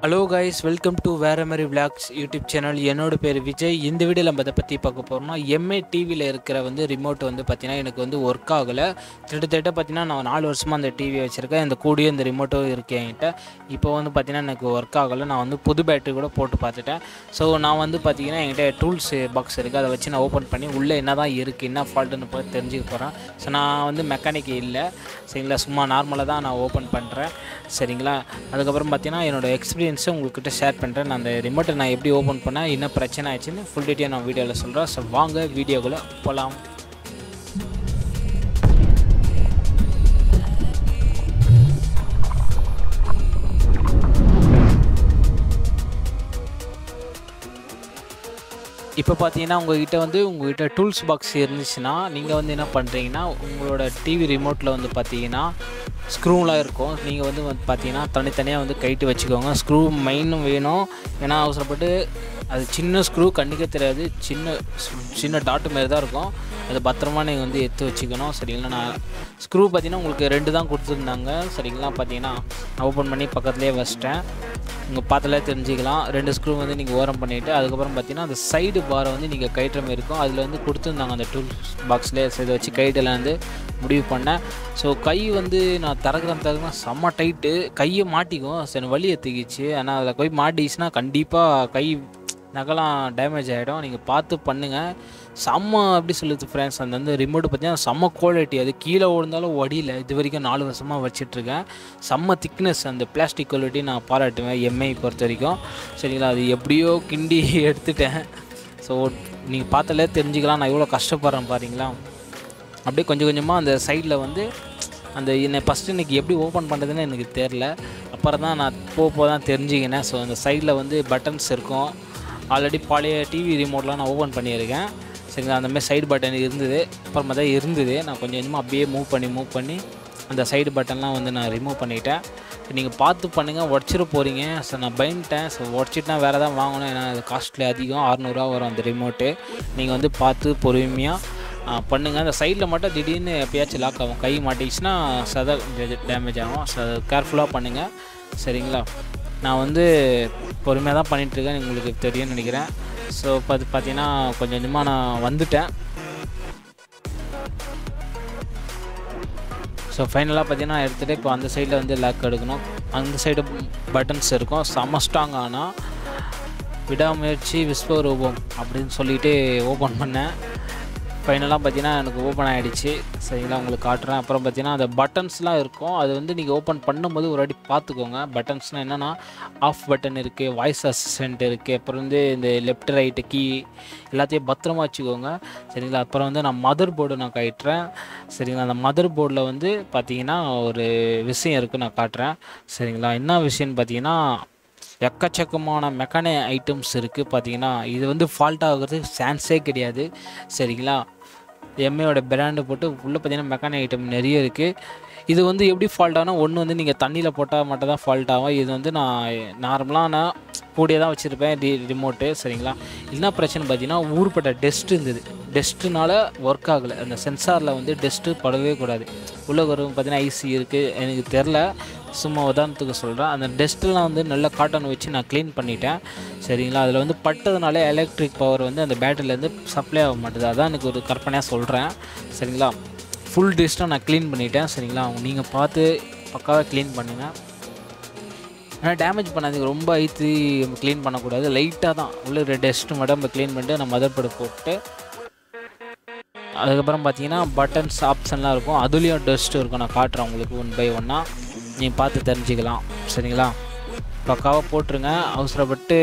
Hello guys, welcome to Varamari Vlogs YouTube channel. என்னோட பேர் விஜய். இந்த வீடியோல நம்ம பத்தி பார்க்க போறோம்னா MiTv ல இருக்கிற ரிமோட் பாத்தீங்கன்னா எனக்கு வர்க் ஆகல. கிட்டத்தட்ட பாத்தீங்கன்னா நான் 4 வருஷமா அந்த டிவி வச்சிருக்கேன். இந்த கூடிய இந்த ரிமோட்டும் இருக்கு என்கிட்ட. இப்போ பாத்தீங்கன்னா எனக்கு வர்க் ஆகல. நான் புது பேட்டரி கூட போட்டு பார்த்துட்டேன். ஸோ நான் பாத்தீங்கன்னா என்கிட்ட டூல்ஸ் பாக்ஸ் இருக்கு. அதை வச்சு நான் ஓபன் பண்ணி உள்ள என்னதான் இருக்கு, என்ன ஃபால்ட்னு பார்த்து தெரிஞ்சுக்க போறேன். ஸோ நான் மெக்கானிக் இல்லை, சரிங்களா, சும்மா நார்மலாக தான் நான் ஓப்பன் பண்ணுறேன், சரிங்களா. அதுக்கப்புறம் பார்த்தீங்கன்னா என்னோடய எக்ஸ்பீரியன்ஸை உங்கள்கிட்ட ஷேர் பண்ணுறேன். நான் அந்த ரிமோட்டை நான் எப்படி ஓப்பன் பண்ணேன், என்ன பிரச்சனை ஆயிடுச்சுன்னு ஃபுல் டீட்டெயில் நான் வீடியோவில் சொல்கிறேன். ஸோ வாங்க வீடியோக்குள்ளே போகலாம். இப்போ பார்த்தீங்கன்னா உங்கள்கிட்ட டூல்ஸ் பாக்ஸ் இருந்துச்சுன்னா நீங்கள் என்ன பண்ணுறீங்கன்னா, உங்களோட டிவி ரிமோட்டில் பார்த்தீங்கன்னா ஸ்க்ரூலாம் இருக்கும். நீங்கள் பார்த்தீங்கன்னா தனித்தனியாக கைட்டு வச்சுக்கோங்க. ஸ்க்ரூ மெயினும் வேணும், ஏன்னா அவசரப்பட்டு அது சின்ன ஸ்க்ரூ கண்ணுக்கே தெரியாது, சின்ன டாட்டு மாரி தான் இருக்கும். அது பத்திரமா நீங்கள் எடுத்து வச்சுக்கணும், சரிங்களா. நான் ஸ்க்ரூ பார்த்தீங்கன்னா உங்களுக்கு 2 தான் கொடுத்துருந்தாங்க, சரிங்களா. பார்த்தீங்கன்னா நான் ஓப்பன் பண்ணி பக்கத்துலேயே வச்சிட்டேன். உங்கள் பார்த்தாலே தெரிஞ்சிக்கலாம். 2 ஸ்க்ரூ நீங்கள் ஓரம் பண்ணிவிட்டு அதுக்கப்புறம் பார்த்தீங்கன்னா அந்த சைடு பாரை நீங்கள் கைட்டுற மாதிரி இருக்கும். அதில் கொடுத்துருந்தாங்க அந்த டூல்ஸ் பாக்ஸ்லேயே. இதை வச்சு கைட்டெல்லாம் முடிவு பண்ணேன். ஸோ கை நான் திறக்கிறேன் செம்ம டைட்டு, கையை மாட்டிக்கும். சரி, வலி எடுத்துக்கிச்சு. ஆனால் அதில் போய் மாட்டிச்சுன்னா கண்டிப்பாக கை நகலாம் டேமேஜ் ஆகிடும். நீங்கள் பார்த்து பண்ணுங்கள். செம்ம எப்படி சொல்லுது ஃப்ரெண்ட்ஸ், அந்த ரிமோட்டு பார்த்தீங்கன்னா செம்ம குவாலிட்டி. அது கீழே விழுந்தாலும் ஒடியில். இது வரைக்கும் 4 வருஷமாக வச்சிட்ருக்கேன். செம்ம திக்னஸ், அந்த பிளாஸ்டிக் குவாலிட்டி நான் பாராட்டுவேன் எம்ஐ பொறுத்த வரைக்கும், சரிங்களா. அது எப்படியோ கிண்டி எடுத்துட்டேன். ஸோ நீங்கள் பார்த்தாலே தெரிஞ்சுக்கலாம் நான் எவ்வளோ கஷ்டப்படுறேன் பாருங்களா. அப்படியே கொஞ்சம் கொஞ்சமாக அந்த சைடில் அந்த ஃபஸ்ட்டு இன்றைக்கி எப்படி ஓப்பன் பண்ணுறதுன்னு எனக்கு தெரில. அப்புறம் தான் நான் போக தான் தெரிஞ்சுக்கினேன். ஸோ அந்த சைடில் பட்டன்ஸ் இருக்கும். ஆல்ரெடி பழைய டிவி ரிமோட்லாம் நான் ஓப்பன் பண்ணியிருக்கேன், சரிங்களா. அந்தமாதிரி சைடு பட்டன் இருந்தது, அப்புறமா தான் இருந்தது. நான் கொஞ்சம் கொஞ்சமாக அப்படியே மூவ் பண்ணி அந்த சைடு பட்டன்லாம் நான் ரிமூவ் பண்ணிவிட்டேன். நீங்கள் பார்த்து பண்ணுங்கள், உடச்சிட போகிறீங்க. ஸோ நான் பயந்துட்டேன். ஸோ உடச்சிட்டுனா வேறு தான் வாங்கணும், ஏன்னா அது காஸ்ட்லி அதிகம், 600 ரூபா வரும் அந்த ரிமோட்டு. நீங்கள் பார்த்து பொறுமையாக பண்ணுங்கள். அந்த சைடில் மட்டும் திடீர்னு எப்பயாச்சும் லாக் ஆகும், கை மாட்டிச்சுன்னா சத டேமேஜ் ஆகும். ஸோ அதை கேர்ஃபுல்லாக பண்ணுங்கள், சரிங்களா. நான் பொறுமையாக தான் பண்ணிகிட்ருக்கேன், உங்களுக்கு தெரியும்னு நினைக்கிறேன். ஸோ பார்த்தீங்கன்னா கொஞ்சம் கொஞ்சமாக நான் வந்துட்டேன். ஸோ ஃபைனலாக பார்த்தீங்கன்னா எடுத்துகிட்டு இப்போ அந்த சைடில் லாக் எடுக்கணும். அந்த சைடு பட்டன்ஸ் இருக்கும். செம்ம ஸ்ட்ராங். ஆனால் விடாமுயற்சி விஸ்வரூபம் அப்படின்னு சொல்லிவிட்டு ஓப்பன் பண்ணேன். ஃபைனலாக பார்த்தீங்கன்னா எனக்கு ஓப்பன் ஆகிடுச்சு, சரிங்களா. உங்களுக்கு காட்டுறேன். அப்புறம் பார்த்தீங்கன்னா அந்த பட்டன்ஸ்லாம் இருக்கும். அது நீங்கள் ஓப்பன் பண்ணும்போது ஒரு வாட்டி பார்த்துக்கோங்க. பட்டன்ஸ்னால் என்னென்னா ஆஃப் பட்டன் இருக்குது, வாய்ஸ் அசிஸ்டன்ட் இருக்குது, அப்புறம் இந்த லெஃப்ட் ரைட்டு கீ எல்லாத்தையும் பத்திரமா வச்சுக்கோங்க, சரிங்களா. அப்புறம் நான் மதர் போர்டு நான் காட்டுறேன், சரிங்களா. அந்த மதர் போர்டில் பார்த்தீங்கன்னா ஒரு விஷயம் இருக்குது, நான் காட்டுறேன், சரிங்களா. என்ன விஷயம்னு பார்த்தீங்கன்னா எக்கச்சக்கமான மெக்கானிக் ஐட்டம்ஸ் இருக்குது. பார்த்தீங்கன்னா இது ஃபால்ட் ஆகுறது சான்ஸே கிடையாது, சரிங்களா. எம்ஐயோட பிராண்டு போட்டு உள்ளே பார்த்தீங்கன்னா மெக்கானிக் ஐட்டம் நிறைய இருக்குது. இது எப்படி ஃபால்ட் ஆகுனா, ஒன்று நீங்கள் தண்ணியில் போட்டால் மட்டும் தான் ஃபால்ட் ஆகும். இது நான் நார்மலாக நான் கூடியே தான் வச்சுருப்பேன் ரிமோட்டு, சரிங்களா. என்ன பிரச்சனை பார்த்தீங்கன்னா ஊர்பட்ட டஸ்ட் இருந்தது. டஸ்ட்டுனால ஒர்க் ஆகலை. அந்த சென்சாரில் டஸ்ட்டு படவே கூடாது. உள்ள பார்த்தீங்கன்னா ஐசி இருக்குது, எனக்கு தெரில, சும்மா உதாரணத்துக்கு சொல்கிறேன். அந்த டஸ்ட்டெலாம் நல்லா காட்டன் வச்சு நான் க்ளீன் பண்ணிட்டேன், சரிங்களா. அதில் பட்டதுனால எலக்ட்ரிக் பவர் அந்த பேட்டரியிலேருந்து சப்ளை ஆக மாட்டுது. அதான் எனக்கு ஒரு கற்பனையாக சொல்கிறேன், சரிங்களா. ஃபுல் டஸ்ட்டாக நான் க்ளீன் பண்ணிட்டேன், சரிங்களா. நீங்கள் பார்த்து பக்காவாக க்ளீன் பண்ணுங்கள். ஆனால் டேமேஜ் பண்ணாதீங்க, ரொம்ப ஐத்து க்ளீன் பண்ணக்கூடாது. லைட்டாக தான் உள்ள டஸ்ட்டு மட்டும் நம்ம க்ளீன் பண்ணிட்டு நம்ம மதர் போர்டு போட்டு அதுக்கப்புறம் பார்த்தீங்கன்னா பட்டன்ஸ் ஆப்ஷன்லாம் இருக்கும். அதுலேயும் டஸ்ட்டு இருக்கும். நான் காட்டுறேன் உங்களுக்கு 1 by 1. நீங்கள் பார்த்து தெரிஞ்சுக்கலாம், சரிங்களா. பக்காவாக போட்டுருங்க. அவசரப்பட்டு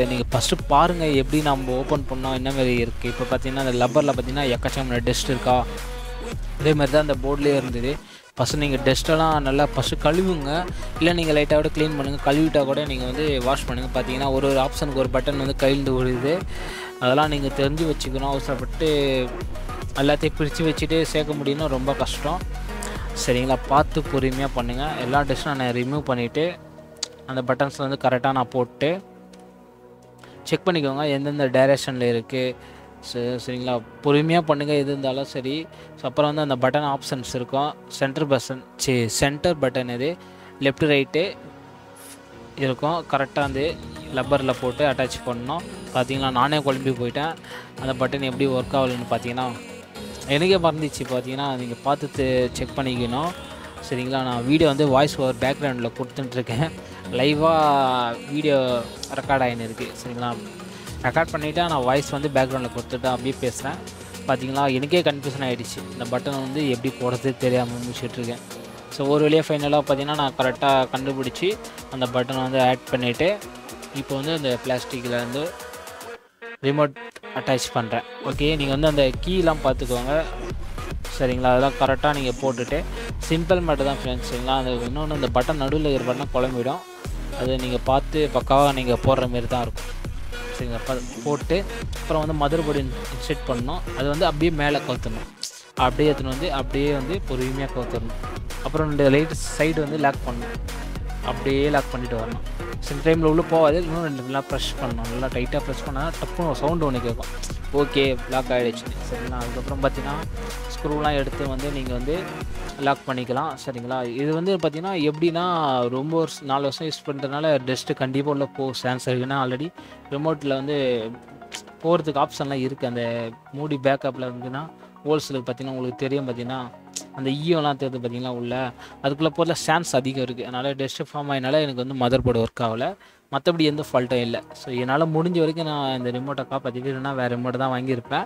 நீங்கள் ஃபஸ்ட்டு பாருங்கள் எப்படி நம்ம ஓப்பன் பண்ணோம், என்ன மாதிரி இருக்குது. இப்போ பார்த்தீங்கன்னா அந்த லப்பரில் பார்த்தீங்கன்னா எக்கச்சக்கமான டஸ்ட் இருக்கா, அதே மாதிரி தான் அந்த போர்ட்லேயே இருந்தது. ஃபஸ்ட்டு நீங்கள் டஸ்ட்டெல்லாம் நல்லா ஃபஸ்ட்டு கழுவுங்க, இல்லை நீங்கள் லைட்டாக கூட க்ளீன் பண்ணுங்கள். கழுவிட்டால் கூட நீங்கள் வாஷ் பண்ணுங்கள். பார்த்தீங்கன்னா ஒரு ஆப்ஷனுக்கு ஒரு பட்டன் கையில் விழுது. அதெல்லாம் நீங்கள் தெரிஞ்சு வச்சுக்கணும். அவசரப்பட்டு எல்லாத்தையும் பிரித்து வச்சுட்டு சேர்க்க முடியும்னா ரொம்ப கஷ்டம், சரிங்களா. பார்த்து பொறுமையாக பண்ணுங்கள். எல்லா டஸ்ட்டும் நான் ரிமூவ் பண்ணிவிட்டு அந்த பட்டன்ஸில் கரெக்டாக நான் போட்டு செக் பண்ணிக்கோங்க எந்தெந்த டைரெக்ஷனில் இருக்குது, சரிங்களா. பொறுமையாக பண்ணுங்கள் எது இருந்தாலும் சரி. ஸோ அப்புறம் அந்த பட்டன் ஆப்ஷன்ஸ் இருக்கும். சென்டர் பட்டன் இது லெஃப்ட் ரைட்டு இருக்கும். கரெக்டாக வந்து லப்பரில் போட்டு அட்டாச் பண்ணணும். பார்த்தீங்கன்னா நானே குழம்பி போயிட்டேன். அந்த பட்டன் எப்படி ஒர்க் ஆகலைன்னு பார்த்தீங்கன்னா எனக்கே மறந்துச்சு. பார்த்தீங்கன்னா நீங்கள் பார்த்து செக் பண்ணிக்கணும். சரிங்களா, நான் வீடியோ வந்து வாய்ஸ் ஓவர் பேக்ரவுண்டில் கொடுத்துட்டுருக்கேன். லைவாக வீடியோ ரெக்கார்ட் ஆகின்னு இருக்குது. சரிங்களா, ரெக்கார்ட் பண்ணிவிட்டு நான் வாய்ஸ் வந்து பேக்ரவுண்டில் கொடுத்துட்டு அப்படியே பேசுகிறேன். பார்த்தீங்களா, எனக்கே கன்ஃபியூஷன் ஆகிடுச்சு. இந்த பட்டன் வந்து எப்படி போடுறது தெரியாமல் முடிச்சிட்ருக்கேன். ஸோ ஒரு வழியாக ஃபைனலாக பார்த்தீங்கன்னா நான் கரெக்டாக கண்டுபிடிச்சி அந்த பட்டனை வந்து ஆட் பண்ணிவிட்டு இப்போ வந்து அந்த பிளாஸ்டிக்கில் வந்து ரிமோட் அட்டாச் பண்ணுறேன். ஓகே, நீங்கள் வந்து அந்த கீலாம் பார்த்துக்கோங்க. சரிங்களா, அதெல்லாம் கரெக்டாக நீங்கள் போட்டுட்டு சிம்பிள் மட்டும் தான் ஃப்ரெண்ட்ஸ். சரிங்களா, அந்த இன்னொன்று அந்த பட்டன் நடுவில் இருக்கிற பட்டன் குழம்பிடும். அது நீங்கள் பார்த்து பக்காவாக நீங்கள் போடுற மாரி தான் இருக்கும். சரிங்களா, போட்டு அப்புறம் வந்து மதர் போர்டு இன்செட் பண்ணணும். அது வந்து அப்படியே மேலே கவுத்தணும். அப்படியே எடுத்துன்னு வந்து அப்படியே வந்து பொறுமையாக கவுத்தரணும். அப்புறம் 2 லைட் சைடு வந்து லாக் பண்ணணும். அப்படியே லாக் பண்ணிவிட்டு வரணும். சில டைமில் உள்ளே போகாது. இன்னும் 2 நல்லா ப்ரெஷ் பண்ணணும். நல்லா டைட்டாக ப்ரெஷ் பண்ணால் டப்புன்னு ஒரு சவுண்டு ஒன்று கேட்கும். ஓகே, லாக் ஆகிடுச்சு. சரிங்களா, அதுக்கப்புறம் பார்த்தீங்கன்னா ஸ்க்ரூலாம் எடுத்து வந்து நீங்கள் வந்து லாக் பண்ணிக்கலாம். சரிங்களா, இது வந்து பார்த்தீங்கன்னா எப்படின்னா ரொம்ப 4 வருஷம் யூஸ் பண்ணுறதுனால டஸ்ட்டு கண்டிப்பாக உள்ள சான்ஸ் இருக்குன்னா ஆல்ரெடி ரிமோட்டில் வந்து போகிறதுக்கு ஆப்ஷன்லாம் இருக்குது. அந்த மூடி பேக்கப்பில் வந்துன்னா ஹோல்ஸில் பார்த்தீங்கன்னா உங்களுக்கு தெரியும். பார்த்தீங்கன்னா அந்த ஈயம்லாம் தெரியுது பார்த்தீங்கன்னா உள்ள அதுக்குள்ளே போகிறதுல சான்ஸ் அதிகம் இருக்குது. அதனால் டஸ்ட்டு ஃபார்ம் ஆகினால எனக்கு வந்து மதர் போர்டு ஒர்க் ஆகலை. மற்றபடி எந்த ஃபால்ட்டும் இல்லை. ஸோ என்னால் முடிஞ்ச வரைக்கும் நான் இந்த ரிமோட்டை காப்பாற்றிட்டு இல்லைனா வேறு ரிமோட்டை தான் வாங்கியிருப்பேன்.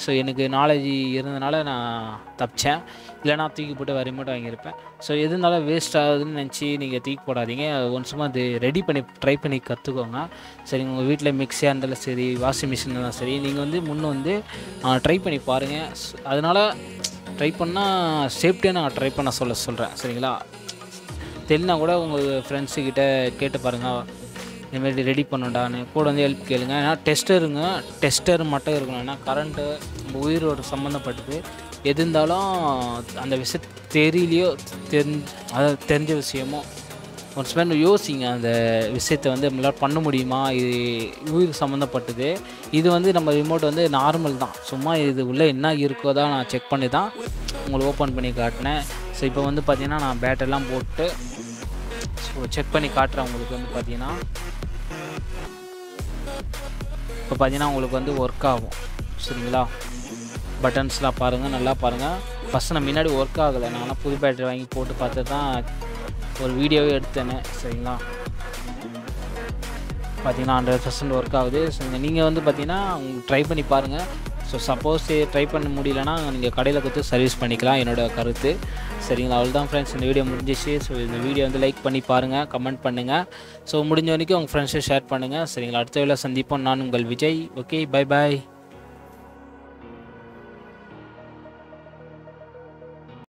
ஸோ எனக்கு நாலேஜ் இருந்தனால நான் தப்பிச்சேன். இல்லைனா தூக்கி போட்டு வேறு ரிமோட்டை வாங்கியிருப்பேன். ஸோ எது இருந்தாலும் வேஸ்ட் ஆகுதுன்னு நினச்சி நீங்கள் தூக்கி போடாதீங்க. ஒன்ஸுமா அது ரெடி பண்ணி ட்ரை பண்ணி கற்றுக்கோங்க. சரி, உங்கள் வீட்டில் மிக்ஸியாக இருந்தாலும் சரி, வாஷிங் மிஷின் இருந்தாலும் சரி, நீங்கள் வந்து முன்னே வந்து ட்ரை பண்ணி பாருங்கள். அதனால் ட்ரை பண்ணால் சேஃப்டியாக நான் ட்ரை பண்ண சொல்கிறேன். சரிங்களா, தெரினா கூட உங்கள் ஃப்ரெண்ட்ஸுக்கிட்ட கேட்டு பாருங்கள். இதுமாரி ரெடி பண்ணண்டான்னு கூட வந்து ஹெல்ப் கேளுங்க. ஏன்னா டெஸ்டர் மட்டும் இருக்கணும். ஏன்னா கரண்ட்டு உயிரோடு சம்மந்தப்பட்டது. எது இருந்தாலும் அந்த விஷயம் தெரியலையோ அதாவது தெரிஞ்ச விஷயமோ ஒரு ஸ்பெண்ட் யோசிங்க. அந்த விஷயத்தை வந்து நம்மளால் பண்ண முடியுமா, இது உயிர் சம்மந்தப்பட்டது. இது வந்து நம்ம ரிமோட் வந்து நார்மல் தான். சும்மா இது உள்ளே என்ன இருக்கோ தான் நான் செக் பண்ணி தான் உங்களுக்கு ஓப்பன் பண்ணி காட்டினேன். ஸோ இப்போ வந்து பார்த்திங்கன்னா நான் பேட்டரிலாம் போட்டு செக் பண்ணி காட்டுறேன். உங்களுக்கு வந்து பார்த்திங்கன்னா இப்போ பார்த்தீங்கன்னா உங்களுக்கு வந்து ஒர்க் ஆகும். சரிங்களா, பட்டன்ஸ்லாம் பாருங்கள், நல்லா பாருங்கள். ஃபஸ்ட்டு நான் முன்னாடி ஒர்க் ஆகலை. நான் புது பேட்டரி வாங்கி போட்டு பார்த்து தான் ஒரு வீடியோவே எடுத்தேனே. சரிங்களா, பார்த்தீங்கன்னா 100% ஒர்க் ஆகுது. ஸோ நீங்கள் வந்து பார்த்தீங்கன்னா ட்ரை பண்ணி பாருங்கள். ஸோ சப்போஸ் ட்ரை பண்ண முடியலன்னா நீங்கள் கடையில் கொடுத்து சர்வீஸ் பண்ணிக்கலாம், என்னோடய கருத்து. சரிங்களா, அவ்வளோதான் ஃப்ரெண்ட்ஸ், இந்த வீடியோ முடிஞ்சிச்சு. ஸோ இந்த வீடியோ வந்து லைக் பண்ணி பாருங்கள், கமெண்ட் பண்ணுங்கள். ஸோ முடிஞ்ச வரைக்கும் உங்கள் ஃப்ரெண்ட்ஸை ஷேர் பண்ணுங்கள். சரிங்களா, அடுத்த வேளை சந்திப்போம். நான் உங்கள் விஜய். Okay, bye bye.